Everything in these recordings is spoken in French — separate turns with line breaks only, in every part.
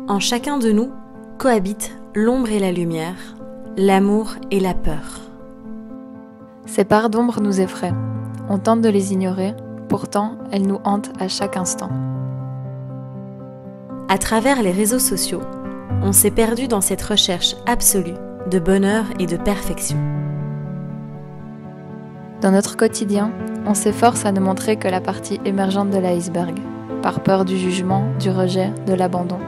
En chacun de nous cohabitent l'ombre et la lumière, l'amour et la peur.
Ces parts d'ombre nous effraient. On tente de les ignorer, pourtant elles nous hantent à chaque instant.
À travers les réseaux sociaux, on s'est perdu dans cette recherche absolue de bonheur et de perfection.
Dans notre quotidien, on s'efforce à ne montrer que la partie émergente de l'iceberg, par peur du jugement, du rejet, de l'abandon.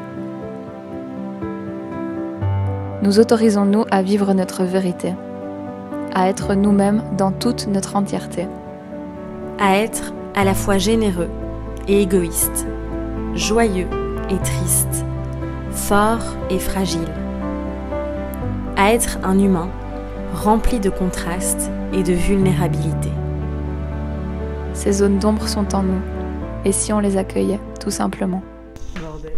Nous autorisons-nous à vivre notre vérité, à être nous-mêmes dans toute notre entièreté.
À être à la fois généreux et égoïste, joyeux et triste, fort et fragile. À être un humain rempli de contrastes et de vulnérabilité.
Ces zones d'ombre sont en nous, et si on les accueillait, tout simplement.
Bordel.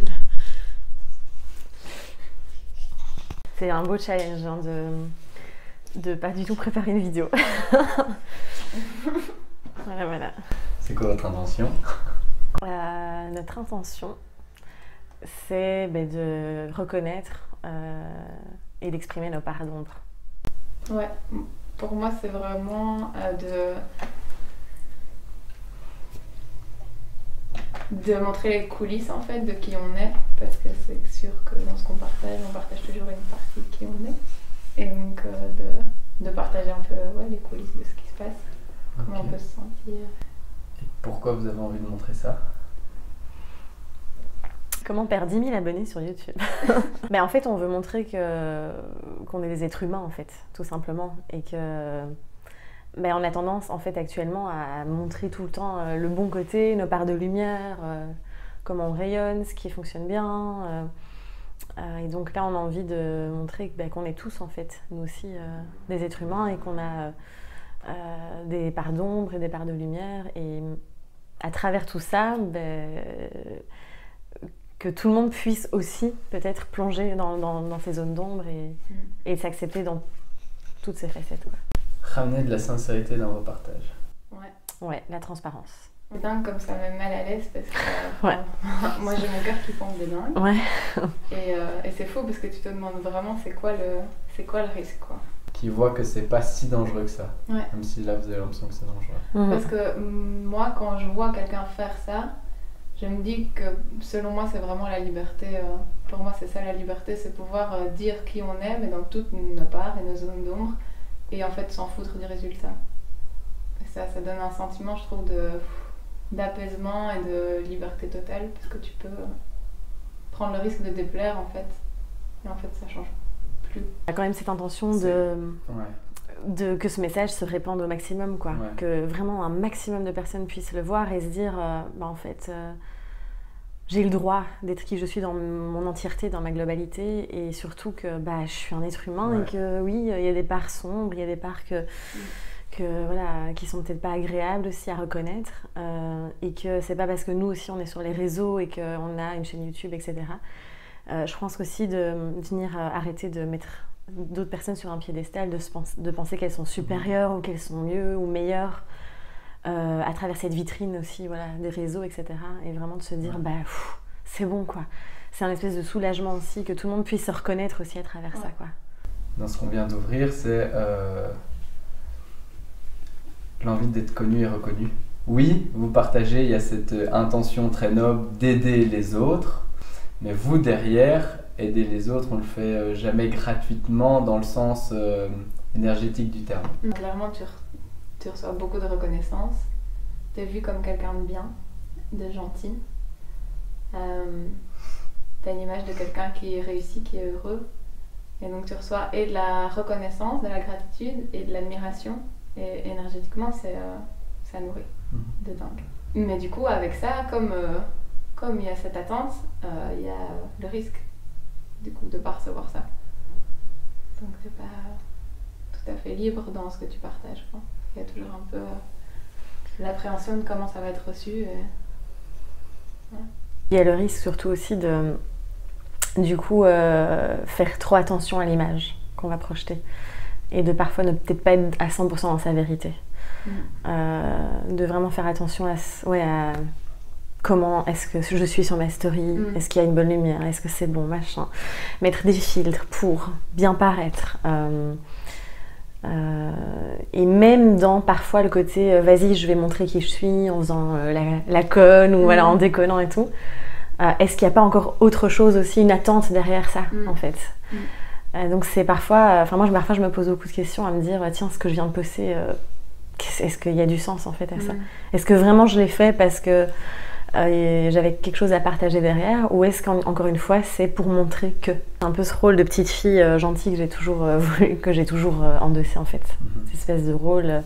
C'est un beau challenge hein, de pas du tout préparer une vidéo. Voilà.
C'est quoi votre intention?
Notre intention, c'est de reconnaître et d'exprimer nos parts d'ombre.
Ouais, pour moi c'est vraiment de montrer les coulisses en fait de qui on est, parce que c'est sûr que dans ce qu'on partage, on partage toujours une partie de qui on est, et donc de partager un peu les coulisses de ce qui se passe, comment on peut se sentir.
Et pourquoi vous avez envie de montrer ça?
Comment perdre 10 000 abonnés sur YouTube? En fait, on veut montrer qu'on est des êtres humains, en fait, tout simplement. Et que on a tendance, en fait, actuellement, à montrer tout le temps le bon côté, nos parts de lumière, comment on rayonne, ce qui fonctionne bien. Et donc là, on a envie de montrer qu'on est tous, en fait, nous aussi, des êtres humains et qu'on a des parts d'ombre et des parts de lumière. Et à travers tout ça, que tout le monde puisse aussi peut-être plonger dans ces zones d'ombre et s'accepter dans toutes ses facettes. Quoi.
Ramener de la sincérité dans vos partages.
Ouais, la transparence.
C'est dingue comme ça me met mal à l'aise parce que moi j'ai mon cœur qui pompe des dingues.
Ouais.
Et c'est faux parce que tu te demandes vraiment c'est quoi le risque quoi.
Qui voit que c'est pas si dangereux que ça.
Ouais.
Même si là vous avez l'impression que c'est dangereux.
Parce que moi quand je vois quelqu'un faire ça, je me dis que selon moi c'est vraiment la liberté, pour moi c'est ça la liberté, c'est pouvoir dire qui on est mais dans toutes nos parts et nos zones d'ombre et en fait s'en foutre du résultat. Et ça donne un sentiment je trouve d'apaisement et de liberté totale parce que tu peux prendre le risque de déplaire en fait et en fait ça change plus.
Il y a quand même cette intention que ce message se répande au maximum quoi. Ouais. Que vraiment un maximum de personnes puissent le voir et se dire en fait j'ai le droit d'être qui je suis dans mon entièreté, dans ma globalité et surtout que je suis un être humain et que oui il y a des parts sombres, il y a des parts qui sont peut-être pas agréables aussi à reconnaître et que c'est pas parce que nous aussi on est sur les réseaux et qu'on a une chaîne YouTube etc. Je pense aussi de venir arrêter de mettre d'autres personnes sur un piédestal, de penser qu'elles sont supérieures ou qu'elles sont mieux ou meilleures à travers cette vitrine aussi des réseaux etc. Et vraiment de se dire c'est bon quoi. C'est un espèce de soulagement aussi que tout le monde puisse se reconnaître aussi à travers ça quoi.
Dans ce qu'on vient d'ouvrir c'est l'envie d'être connu et reconnu. Oui, vous partagez, il y a cette intention très noble d'aider les autres, mais vous derrière, aider les autres, on le fait jamais gratuitement dans le sens énergétique du terme.
Clairement, tu reçois beaucoup de reconnaissance, tu es vu comme quelqu'un de bien, de gentil, tu as une image de quelqu'un qui est réussi, qui est heureux, et donc tu reçois et de la reconnaissance, de la gratitude et de l'admiration. Et énergétiquement, ça nourrit de dingue. Mais du coup, avec ça, comme il y a cette attente, il y a le risque du coup, de ne pas recevoir ça. Donc, tu n'es pas tout à fait libre dans ce que tu partages. Quoi. Il y a toujours un peu l'appréhension de comment ça va être reçu.
Il y a le risque surtout aussi de, du coup, faire trop attention à l'image qu'on va projeter. Et de parfois ne peut-être pas être à 100% dans sa vérité. De vraiment faire attention comment est-ce que je suis sur ma story, est-ce qu'il y a une bonne lumière, est-ce que c'est bon, machin. Mettre des filtres pour bien paraître. Et même dans parfois le côté vas-y je vais montrer qui je suis en faisant la conne ou voilà, en déconnant et tout, est-ce qu'il n'y a pas encore autre chose aussi, une attente derrière ça en fait. Donc c'est parfois, moi parfois je me pose beaucoup de questions à me dire tiens, ce que je viens de poster, est-ce qu'il y a du sens en fait à ça, est-ce que vraiment je l'ai fait parce que j'avais quelque chose à partager derrière, ou est-ce qu'encore une fois c'est pour montrer que un peu ce rôle de petite fille gentille que j'ai toujours voulu, que j'ai toujours endossé en fait, cette espèce de rôle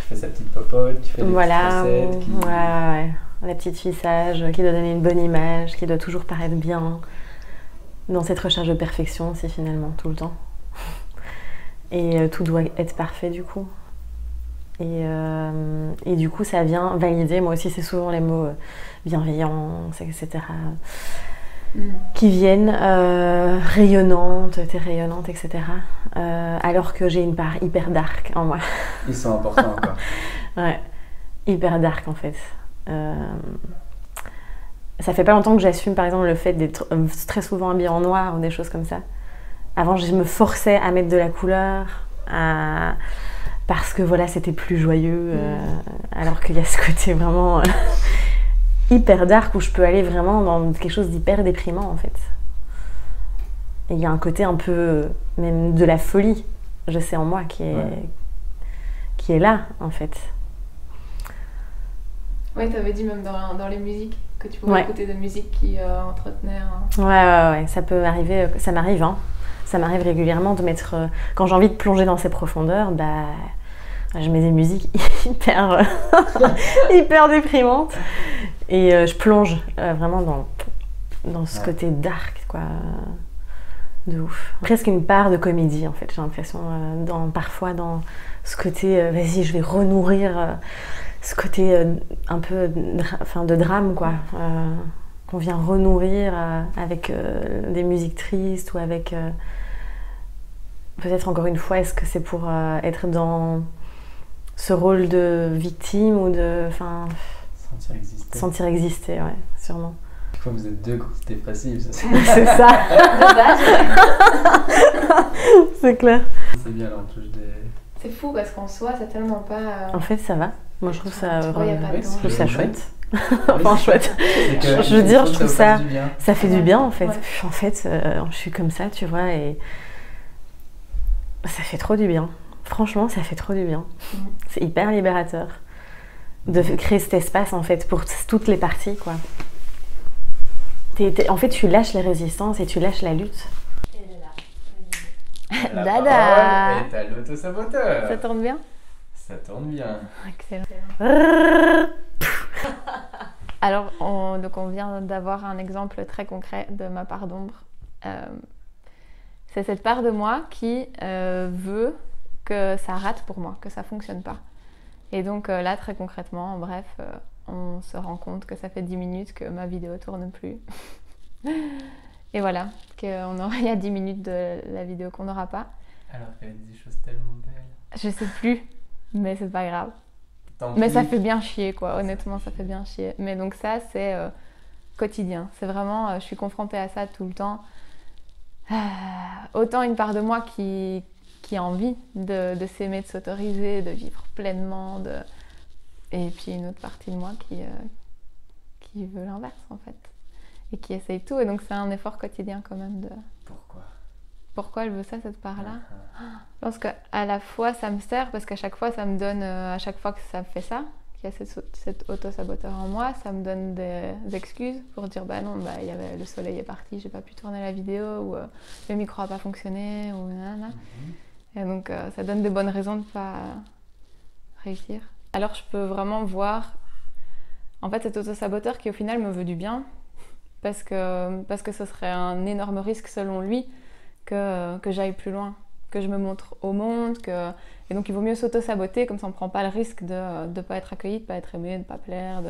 qui fait sa petite popote, qui fait des petites recettes,
ouais, la petite fille sage qui doit donner une bonne image, qui doit toujours paraître bien dans cette recherche de perfection aussi finalement tout le temps, et tout doit être parfait du coup. Et du coup, ça vient valider, moi aussi, c'est souvent les mots bienveillance, etc. Qui viennent rayonnante, t'es rayonnante, etc. Alors que j'ai une part hyper dark en moi.
Ils sont importants encore.
Ouais, hyper dark en fait. Ça fait pas longtemps que j'assume par exemple le fait d'être très souvent habillée en noir ou des choses comme ça. Avant, je me forçais à mettre de la couleur, parce que voilà, c'était plus joyeux, alors qu'il y a ce côté vraiment hyper dark où je peux aller vraiment dans quelque chose d'hyper déprimant en fait. Et il y a un côté un peu même de la folie, je sais en moi, qui est là en fait.
Ouais, t'avais dit même dans les musiques que tu pouvais écouter des musiques qui entretenaient.
Ouais, ça peut arriver, ça m'arrive, hein. Ça m'arrive régulièrement de mettre, quand j'ai envie de plonger dans ces profondeurs, je mets des musiques hyper, hyper déprimantes et je plonge vraiment dans ce côté dark, quoi, de ouf. Presque une part de comédie en fait, j'ai l'impression, parfois dans ce côté, vas-y, je vais renourrir ce côté un peu de drame, quoi, qu'on vient renourrir avec des musiques tristes ou avec... peut-être encore une fois, est-ce que c'est pour être dans ce rôle de victime ou de... Sentir exister, ouais, sûrement.
Je crois que vous êtes deux grosses dépressives, ça.
C'est ça. C'est clair.
C'est bien, là, on touche des...
C'est fou parce qu'en soi, c'est tellement pas...
En fait, ça va. Moi, je trouve ça,
je trouve
ça chouette. Enfin, chouette. Je veux dire, je trouve ça... Ça fait du bien, en fait. Ouais. En fait, je suis comme ça, tu vois, et... Ça fait trop du bien. Franchement, ça fait trop du bien. C'est hyper libérateur de créer cet espace, en fait, pour toutes les parties, quoi. En fait, tu lâches les résistances et tu lâches la lutte.
La
Dada.
parole est à l'auto-saboteur.
Ça tourne bien?
Ça tourne bien.
Excellent. Alors, donc on vient d'avoir un exemple très concret de ma part d'ombre. C'est cette part de moi qui veut que ça rate pour moi, que ça fonctionne pas. Et donc là, très concrètement, en bref, on se rend compte que ça fait 10 minutes que ma vidéo tourne plus. Et voilà, qu'il y a 10 minutes de la vidéo qu'on n'aura pas.
Alors qu'elle dit des choses tellement belles.
Je sais plus, mais c'est pas grave. Mais ça fait bien chier, quoi. Honnêtement, ça fait bien chier. Mais donc ça, c'est quotidien. C'est vraiment, je suis confrontée à ça tout le temps. Autant une part de moi qui a envie de s'aimer, de s'autoriser, de vivre pleinement, et puis une autre partie de moi qui veut l'inverse en fait, et qui essaye tout, et donc c'est un effort quotidien quand même de... Pourquoi elle veut ça, cette part-là? Je pense qu'à la fois ça me sert, parce qu'à chaque fois ça me donne, à chaque fois que ça fait ça, qu'il y a cet auto-saboteur en moi, ça me donne des excuses pour dire bah non, il y avait, le soleil est parti, j'ai pas pu tourner la vidéo, ou le micro a pas fonctionné, ou nanana. Et donc ça donne des bonnes raisons de pas réussir. Alors je peux vraiment voir en fait cet auto-saboteur qui au final me veut du bien, parce que ce serait un énorme risque selon lui que j'aille plus loin, que je me montre au monde, et donc il vaut mieux s'auto-saboter, comme ça on ne prend pas le risque de ne pas être accueilli, de ne pas être aimé, de ne pas plaire,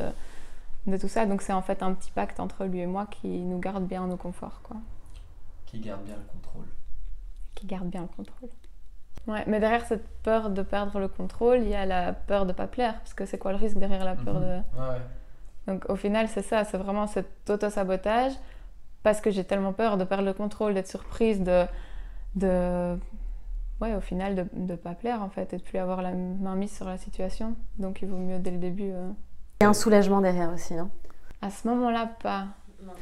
de tout ça. Donc c'est en fait un petit pacte entre lui et moi qui nous garde bien au confort, quoi.
Qui garde bien le contrôle.
Qui garde bien le contrôle. Ouais, mais derrière cette peur de perdre le contrôle, il y a la peur de ne pas plaire, parce que c'est quoi le risque derrière la peur de...
Ouais.
Donc au final, c'est ça, c'est vraiment cet auto-sabotage parce que j'ai tellement peur de perdre le contrôle, d'être surprise, ouais, au final, de ne pas plaire en fait et de plus avoir la main mise sur la situation. Donc il vaut mieux dès le début.
Il y a un soulagement derrière aussi, non?
À ce moment-là, pas.
Non.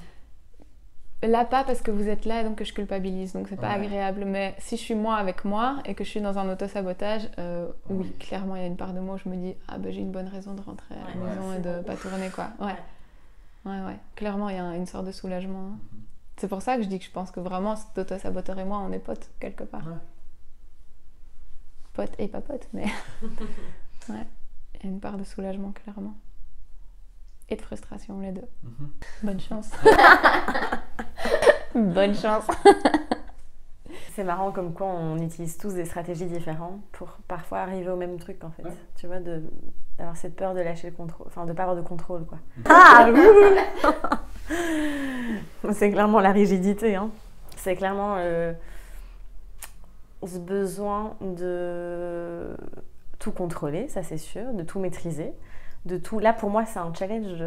Là, pas parce que vous êtes là, donc que je culpabilise, donc c'est pas agréable. Mais si je suis moi avec moi et que je suis dans un auto-sabotage, oui, clairement, il y a une part de moi où je me dis « Ah ben j'ai une bonne raison de rentrer à la maison et de pas tourner, quoi. » Ouais. Clairement, il y a une sorte de soulagement. C'est pour ça que je dis que je pense que vraiment, cet auto-saboteur et moi, on est potes, quelque part. Ouais. Potes et pas potes, mais... ouais, il y a une part de soulagement, clairement. Et de frustration, les deux. Bonne chance. Bonne chance.
C'est marrant comme quoi on utilise tous des stratégies différentes pour parfois arriver au même truc en fait. Ouais. Tu vois, d'avoir cette peur de lâcher le contrôle, enfin de pas avoir de contrôle quoi. Ah c'est clairement la rigidité, hein. C'est clairement ce besoin de tout contrôler, ça c'est sûr, de tout maîtriser. De tout. Là, pour moi, c'est un challenge.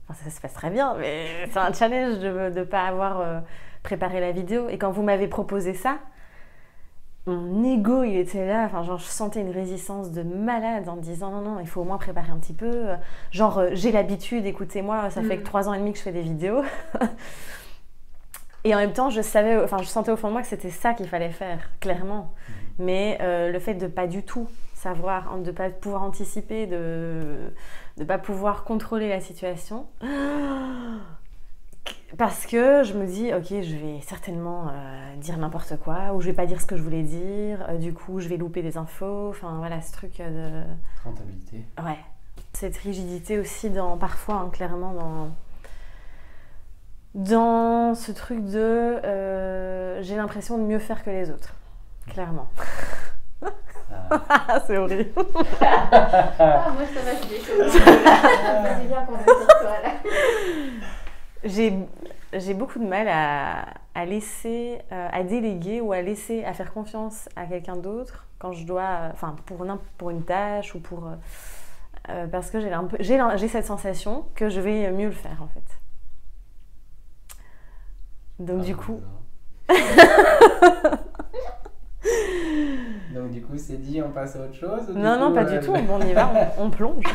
Enfin, ça se passe très bien, mais c'est un challenge de ne pas avoir préparé la vidéo. Et quand vous m'avez proposé ça, mon ego, il était là. Enfin, genre, je sentais une résistance de malade en me disant non, il faut au moins préparer un petit peu. Genre, j'ai l'habitude, écoutez-moi, ça fait que 3 ans et demi que je fais des vidéos. Et en même temps, je sentais au fond de moi que c'était ça qu'il fallait faire, clairement. Mais le fait de pas du tout savoir, de ne pas pouvoir anticiper, de ne pas pouvoir contrôler la situation. Parce que je me dis, ok, je vais certainement dire n'importe quoi, ou je vais pas dire ce que je voulais dire, du coup je vais louper des infos, enfin voilà, ce truc de...
Rentabilité.
Ouais. Cette rigidité aussi, parfois, hein, clairement, dans ce truc de... j'ai l'impression de mieux faire que les autres, clairement. C'est horrible.
Moi ça va, c'est des choses. C'est bien qu'on est sur toi là.
J'ai beaucoup de mal à laisser, à déléguer ou à faire confiance à quelqu'un d'autre quand je dois, enfin pour une tâche ou pour parce que j'ai cette sensation que je vais mieux le faire en fait. Donc du coup.
Donc du coup, c'est dit, on passe à autre chose?
Non, pas du tout. Bon, on y va, on plonge.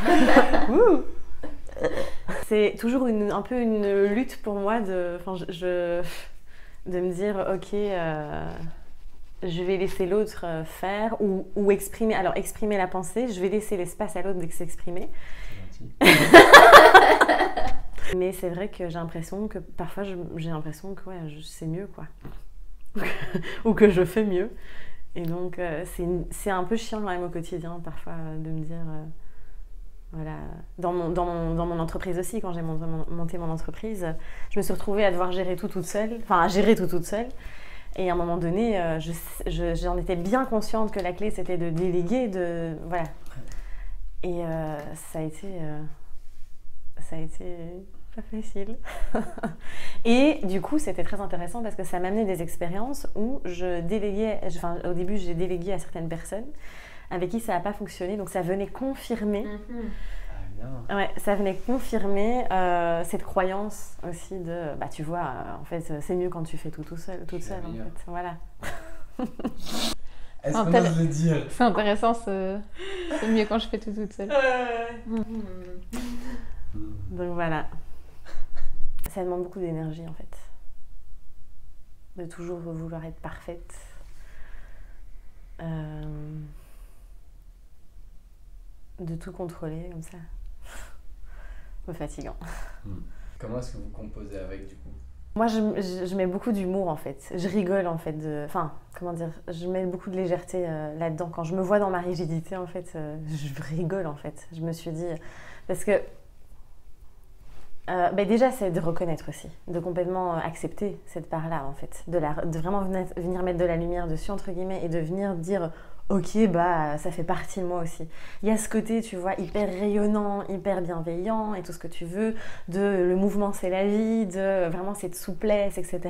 C'est toujours un peu une lutte pour moi de me dire, ok, je vais laisser l'autre faire ou exprimer. Alors, exprimer la pensée, je vais laisser l'espace à l'autre de s'exprimer. C'est gentil. Mais c'est vrai que j'ai l'impression que parfois, j'ai l'impression que je sais mieux, quoi. Ou que je fais mieux. Et donc, c'est un peu chiant quand même au quotidien, parfois, de me dire... voilà. Dans mon entreprise aussi, quand j'ai monté mon entreprise, je me suis retrouvée à devoir gérer tout toute seule. Enfin, à gérer tout toute seule. Et à un moment donné, j'en étais bien consciente que la clé, c'était de déléguer, voilà. Et ça a été pas facile. Et du coup, c'était très intéressant parce que ça m'amenait des expériences où je déléguais, au début, j'ai délégué à certaines personnes avec qui ça n'a pas fonctionné, donc ça venait confirmer, ça venait confirmer cette croyance aussi de, tu vois, en fait, c'est mieux quand tu fais tout seul, toute seule, en fait, voilà.
Est-ce qu'on ose le dire?
C'est intéressant, c'est mieux quand je fais tout toute seule.
Donc voilà. Ça demande beaucoup d'énergie en fait. De toujours vouloir être parfaite. De tout contrôler comme ça. Un peu fatigant.
Comment est-ce que vous composez avec du coup?
Moi je mets beaucoup d'humour en fait. Je rigole en fait. Je mets beaucoup de légèreté là-dedans. Quand je me vois dans ma rigidité en fait, je rigole en fait. Je me suis dit... Parce que déjà, c'est de reconnaître aussi, de complètement accepter cette part-là, en fait, de vraiment venir mettre de la lumière dessus, entre guillemets, et de venir dire « Ok, ça fait partie de moi aussi ». Il y a ce côté, tu vois, hyper rayonnant, hyper bienveillant, et tout ce que tu veux, le mouvement c'est la vie, de vraiment cette souplesse, etc.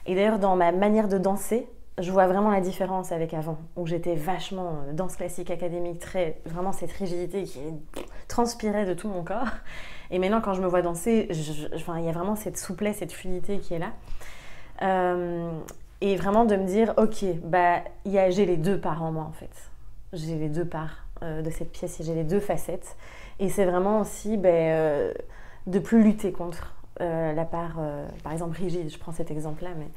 Et d'ailleurs, dans ma manière de danser, je vois vraiment la différence avec avant, où j'étais vachement danse classique académique, vraiment cette rigidité qui transpirait de tout mon corps. Et maintenant, quand je me vois danser, il y a vraiment cette souplesse, cette fluidité qui est là. Et vraiment de me dire, ok, j'ai les deux parts en moi en fait. J'ai les deux parts de cette pièce et j'ai les deux facettes. Et c'est vraiment aussi de plus lutter contre la part, par exemple, rigide. Je prends cet exemple-là, mais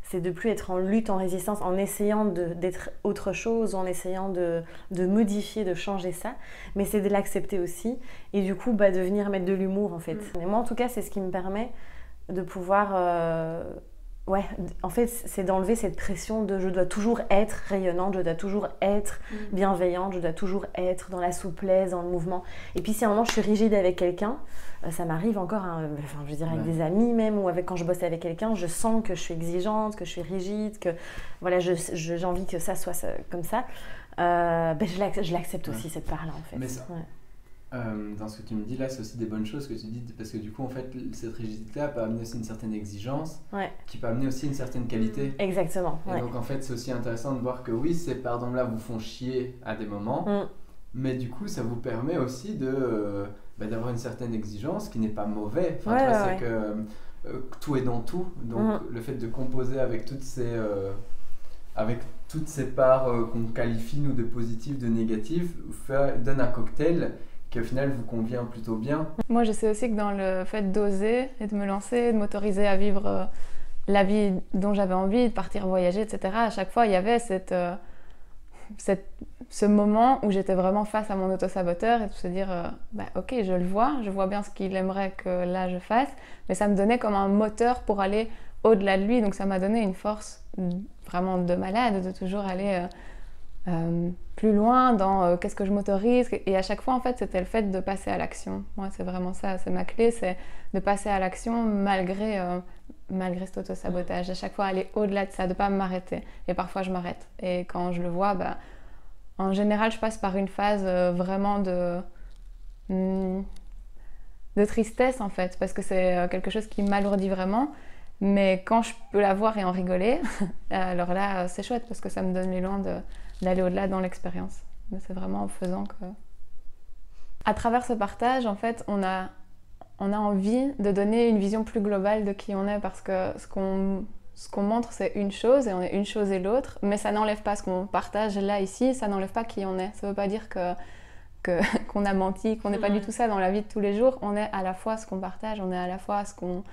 c'est de plus être en lutte, en résistance, en essayant d'être autre chose, en essayant de modifier, de changer ça. Mais c'est de l'accepter aussi. Et du coup, de venir mettre de l'humour en fait. Et moi, en tout cas, c'est ce qui me permet de pouvoir... en fait, c'est d'enlever cette pression de je dois toujours être rayonnante, je dois toujours être bienveillante, je dois toujours être dans la souplesse, dans le mouvement. Et puis si à un moment je suis rigide avec quelqu'un, ça m'arrive encore, je veux dire avec des amis même, ou quand je bosse avec quelqu'un, je sens que je suis exigeante, que je suis rigide, que voilà, j'ai envie que ça soit comme ça. Je l'accepte aussi cette part-là en fait.
Mais ça... dans ce que tu me dis là, c'est aussi des bonnes choses que tu dis, parce que du coup en fait cette rigidité-là peut amener aussi une certaine exigence, qui peut amener aussi une certaine qualité.
Exactement.
Et donc en fait c'est aussi intéressant de voir que oui, ces pardons-là vous font chier à des moments, mais du coup ça vous permet aussi d'avoir une certaine exigence qui n'est pas mauvais. C'est que tout est dans tout, donc le fait de composer avec toutes ces parts qu'on qualifie nous de positives, de négatives, donne un cocktail qui au final vous convient plutôt bien.
Moi je sais aussi que dans le fait d'oser et de me lancer, de m'autoriser à vivre la vie dont j'avais envie, de partir voyager, etc. À chaque fois il y avait ce moment où j'étais vraiment face à mon auto-saboteur et de se dire ok, je vois bien ce qu'il aimerait que là je fasse, mais ça me donnait comme un moteur pour aller au-delà de lui, donc ça m'a donné une force vraiment de malade de toujours aller plus loin dans qu'est-ce que je m'autorise, et à chaque fois en fait c'était le fait de passer à l'action. Moi c'est vraiment ça, c'est ma clé, c'est de passer à l'action malgré cet auto-sabotage, à chaque fois aller au-delà de ça, de pas m'arrêter, et parfois je m'arrête, et quand je le vois, en général je passe par une phase vraiment de tristesse en fait, parce que c'est quelque chose qui m'alourdit vraiment. Mais quand je peux la voir et en rigoler, alors là c'est chouette parce que ça me donne l'élan d'aller au-delà dans l'expérience. Mais c'est vraiment en faisant que... À travers ce partage, en fait, on a envie de donner une vision plus globale de qui on est, parce que ce qu'on montre, c'est une chose, et on est une chose et l'autre, mais ça n'enlève pas ce qu'on partage là, ici, ça n'enlève pas qui on est. Ça ne veut pas dire qu'on a menti, qu'on n'est pas du tout ça dans la vie de tous les jours. On est à la fois ce qu'on partage, on est à la fois ce qu'on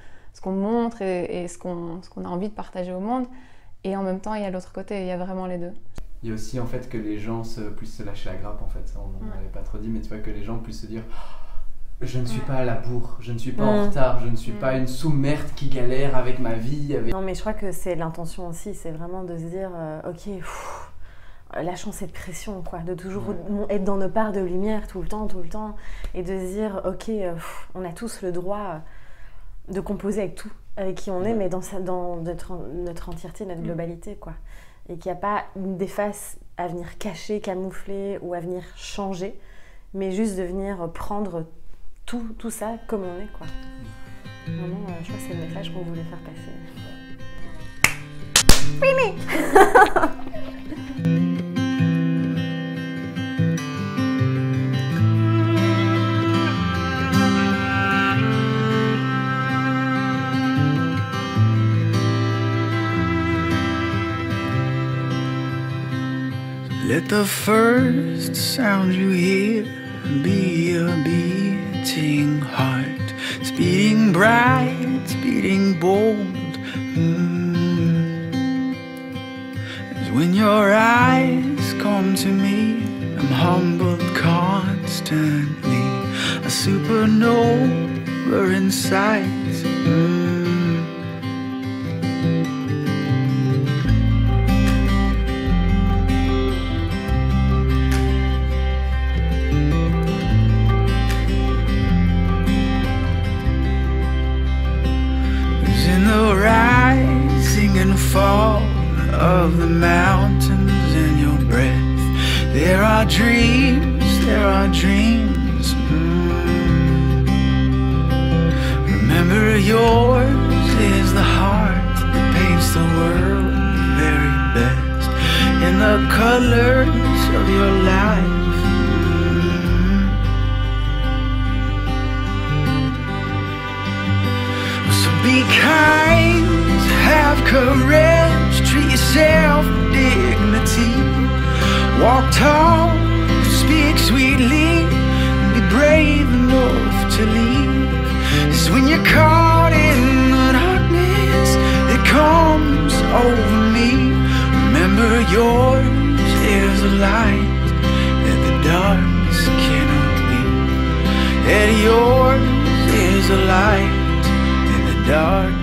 montre et ce qu'on a envie de partager au monde, et en même temps il y a l'autre côté, il y a vraiment les deux.
Il y a aussi en fait que les gens puissent se lâcher la grappe en fait, ça on n'en avait pas trop dit, mais tu vois que les gens puissent se dire je ne suis pas à la bourre, je ne suis pas en retard, je ne suis pas une sous-merde qui galère avec ma vie.
Non mais je crois que c'est l'intention aussi, c'est vraiment de se dire lâchons cette pression quoi, de toujours être dans nos parts de lumière tout le temps, et de se dire on a tous le droit de composer avec tout, avec qui on est, mais dans notre entièreté, notre globalité, quoi. Et qu'il n'y a pas des faces à venir cacher, camoufler ou à venir changer, mais juste de venir prendre tout ça comme on est, quoi. Vraiment, je crois que c'est le message qu'on voulait faire passer. Mimi.
Let the first sound you hear be a beating heart, speeding bright, speeding bold. As when your eyes come to me, I'm humbled constantly, a supernova in sight. Fall of the mountains in your breath. There are dreams, there are dreams. Remember, yours is the heart that paints the world the very best in the colors of your life. courage, treat yourself with dignity. Walk tall, speak sweetly, be brave enough to leave. 'Cause when you're caught in the darkness that comes over me, remember yours is a light that the darkness cannot be. That yours is a light that the dark